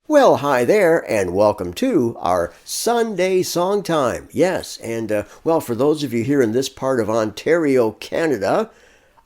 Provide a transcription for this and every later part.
Well, hi there, and welcome to our Sunday Song Time. Yes, and well, for those of you here in this part of Ontario, Canada,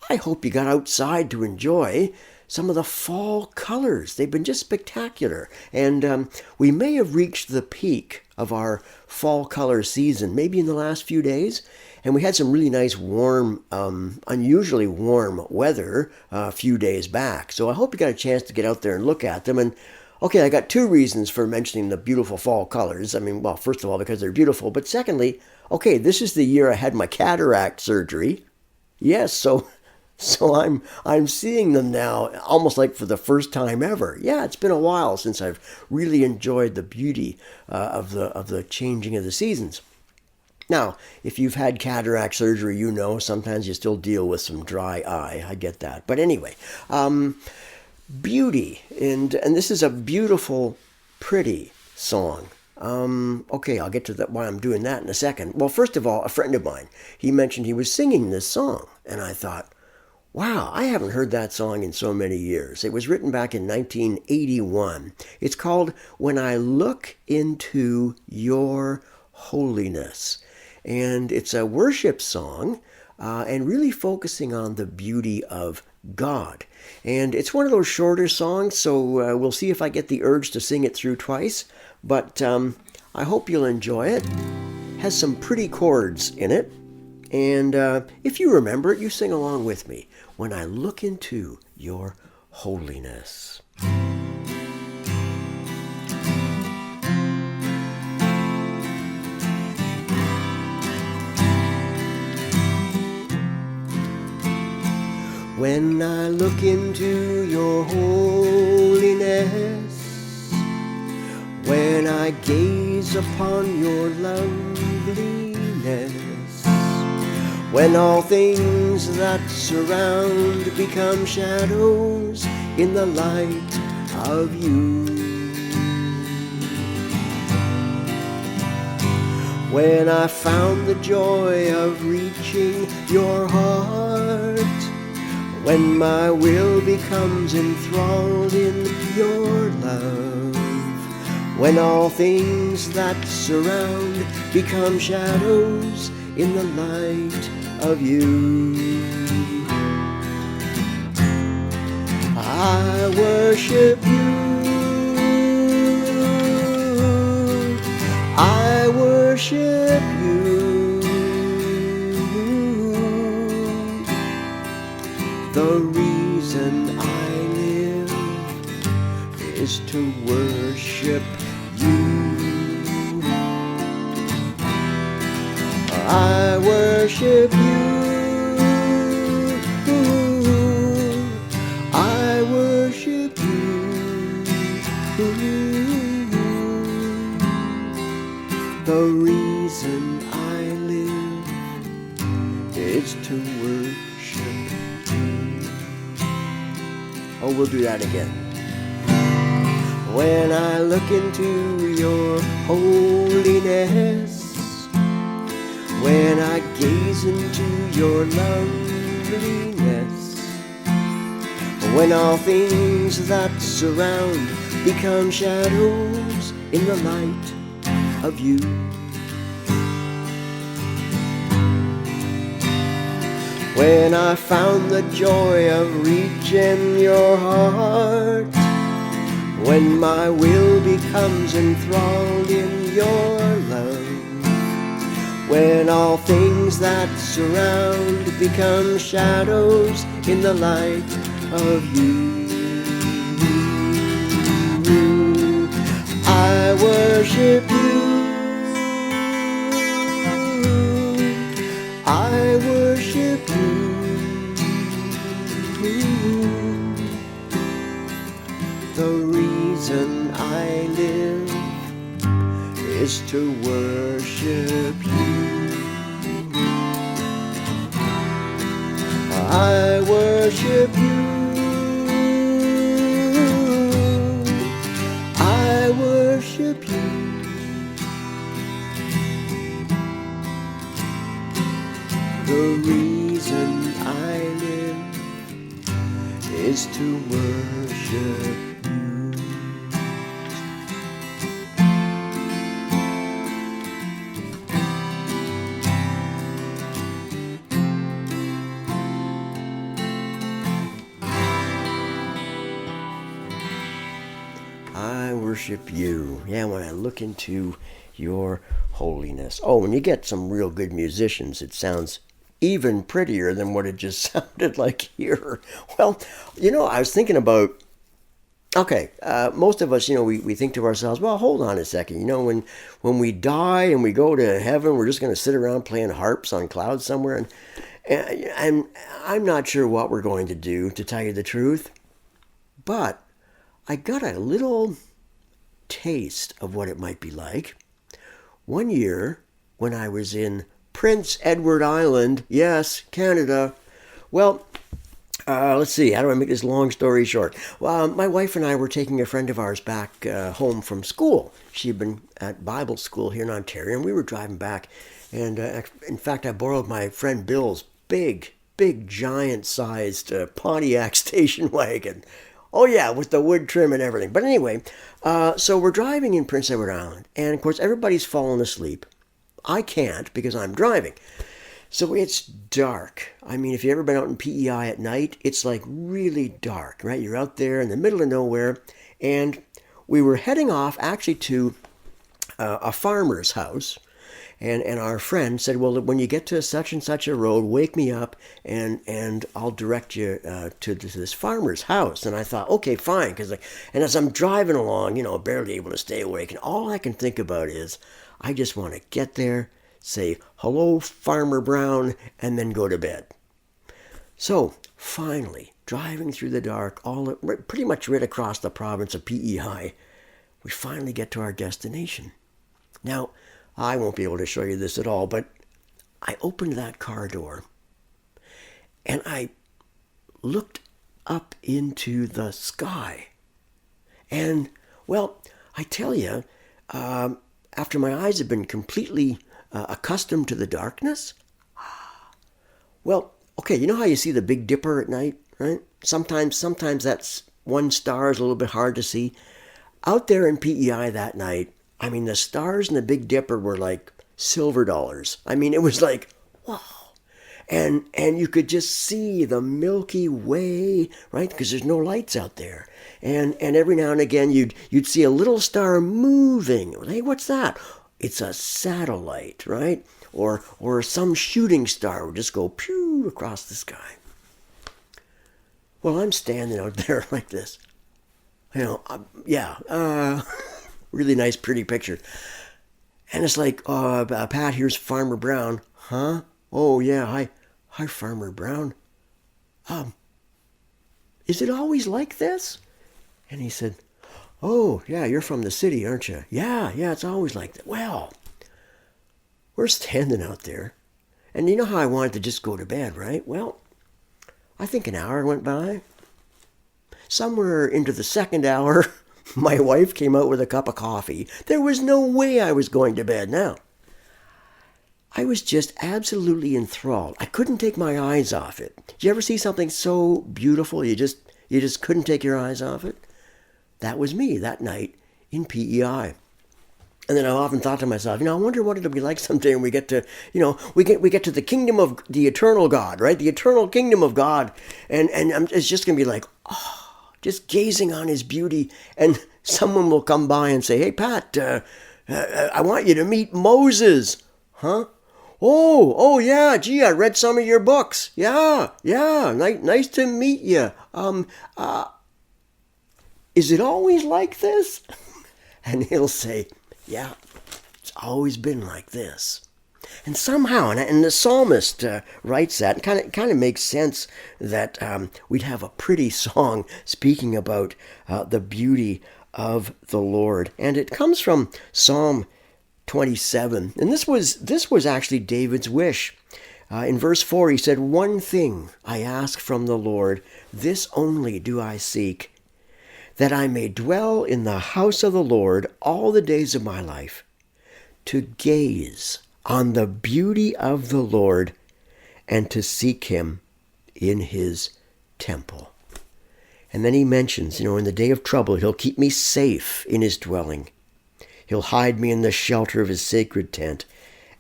I hope you got outside to enjoy some of the fall colors. They've been just spectacular, and we may have reached the peak of our fall color season, maybe in the last few days. And we had some really nice warm, unusually warm weather a few days back. So I hope you got a chance to get out there and look at them. And okay, I got two reasons for mentioning the beautiful fall colors. I mean, well, first of all, because they're beautiful, but secondly, okay, this is the year I had my cataract surgery. Yes, so I'm seeing them now almost like for the first time ever. Yeah, it's been a while since I've really enjoyed the beauty of the changing of the seasons. Now, if you've had cataract surgery, you know sometimes you still deal with some dry eye. I get that. But anyway, beauty, and this is a beautiful, pretty song. Okay, I'll get to that why I'm doing that in a second. Well, first of all, a friend of mine, he mentioned he was singing this song, and I thought, wow, I haven't heard that song in so many years. It was written back in 1981. It's called When I Look Into Your Holiness. And it's a worship song and really focusing on the beauty of God. And it's one of those shorter songs, so we'll see if I get the urge to sing it through twice. But I hope you'll enjoy it. Has some pretty chords in it. And if you remember it, you sing along with me. When I look into your holiness. When I look into your holiness, when I gaze upon your loveliness, when all things that surround become shadows in the light of you, when I found the joy of reaching your heart, when my will becomes enthralled in your love, when all things that surround become shadows in the light of you, I worship you, I worship you. The reason I live is to worship you. I worship you. I worship you. The reason I live is to worship you. Oh, we'll do that again. When I look into your holiness, when I gaze into your loveliness, when all things that surround become shadows in the light of you, when I found the joy of reaching your heart, when my will becomes enthralled in your love, when all things that surround become shadows in the light of you, I worship you, I worship you. The reason I live is to worship you. I worship you. I worship you. The reason I live is to worship you. I worship you. Yeah, when I look into your holiness. Oh, when you get some real good musicians, it sounds even prettier than what it just sounded like here. Well, I was thinking about. Okay, most of us, we think to ourselves, well, hold on a second. When we die and we go to heaven, we're just going to sit around playing harps on clouds somewhere. And I'm not sure what we're going to do, to tell you the truth. But I got a little taste of what it might be like. One year, when I was in Prince Edward Island, yes, Canada, well, let's see, how do I make this long story short? Well, my wife and I were taking a friend of ours back home from school. She had been at Bible school here in Ontario, and we were driving back. And in fact, I borrowed my friend Bill's big, giant-sized Pontiac station wagon. Oh, yeah, with the wood trim and everything. But anyway, so we're driving in Prince Edward Island. And, of course, everybody's fallen asleep. I can't because I'm driving. So it's dark. I mean, if you've ever been out in PEI at night, it's like really dark, right? You're out there in the middle of nowhere. And we were heading off actually to a farmer's house. And our friend said, well, when you get to such and such a road, wake me up and I'll direct you to this farmer's house. And I thought, okay, fine. And as I'm driving along, barely able to stay awake. And all I can think about is I just want to get there, say, hello, Farmer Brown, and then go to bed. So finally, driving through the dark, pretty much right across the province of PEI, we finally get to our destination. Now, I won't be able to show you this at all, but I opened that car door and I looked up into the sky. And, well, I tell you, after my eyes have been completely accustomed to the darkness, well, okay, you know how you see the Big Dipper at night, right? Sometimes that's one star is a little bit hard to see. Out there in PEI that night, I mean, the stars in the Big Dipper were like silver dollars. I mean, it was like, wow. And you could just see the Milky Way, right? Because there's no lights out there. And every now and again, you'd see a little star moving. Hey, what's that? It's a satellite, right? Or some shooting star would just go pew across the sky. Well, I'm standing out there like this. Really nice, pretty picture. And it's like, Pat, here's Farmer Brown. Huh? Oh, yeah, hi, Farmer Brown. Is it always like this? And he said, oh, yeah, you're from the city, aren't you? Yeah, it's always like that. Well, we're standing out there. And you know how I wanted to just go to bed, right? Well, I think an hour went by. Somewhere into the second hour, my wife came out with a cup of coffee. There was no way I was going to bed now. I was just absolutely enthralled. I couldn't take my eyes off it. Did you ever see something so beautiful you just couldn't take your eyes off it? That was me that night in PEI. And then I often thought to myself, I wonder what it'll be like someday when we get to, we get to the kingdom of the eternal God, right? The eternal kingdom of God. And it's just going to be like, just gazing on his beauty, and someone will come by and say, hey, Pat, I want you to meet Moses. Huh? Oh, yeah, gee, I read some of your books. Yeah, nice to meet you. Is it always like this? And he'll say, yeah, it's always been like this. And somehow, and the psalmist writes that, and kind of makes sense that we'd have a pretty song speaking about the beauty of the Lord. And it comes from Psalm 27. And this was actually David's wish. In verse 4, he said, one thing I ask from the Lord, this only do I seek, that I may dwell in the house of the Lord all the days of my life, to gaze on the beauty of the Lord and to seek him in his temple. And then he mentions, in the day of trouble, he'll keep me safe in his dwelling. He'll hide me in the shelter of his sacred tent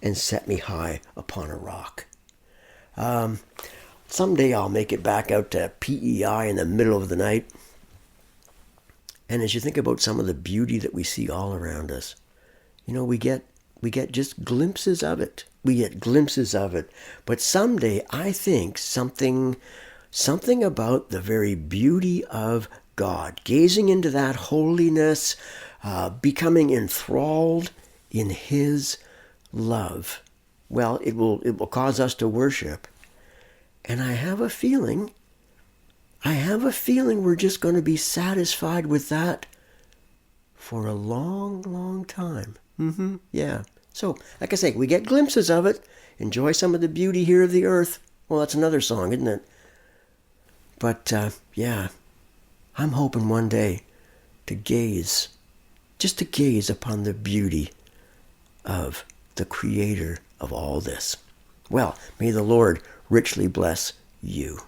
and set me high upon a rock. Someday I'll make it back out to PEI in the middle of the night. And as you think about some of the beauty that we see all around us, we get just glimpses of it. We get glimpses of it. But someday, I think something about the very beauty of God, gazing into that holiness, becoming enthralled in His love. Well, it will cause us to worship. And I have a feeling we're just going to be satisfied with that for a long, long time. Yeah. So, like I say, we get glimpses of it. Enjoy some of the beauty here of the earth. Well, that's another song, isn't it? But, yeah, I'm hoping one day to gaze upon the beauty of the Creator of all this. Well, may the Lord richly bless you.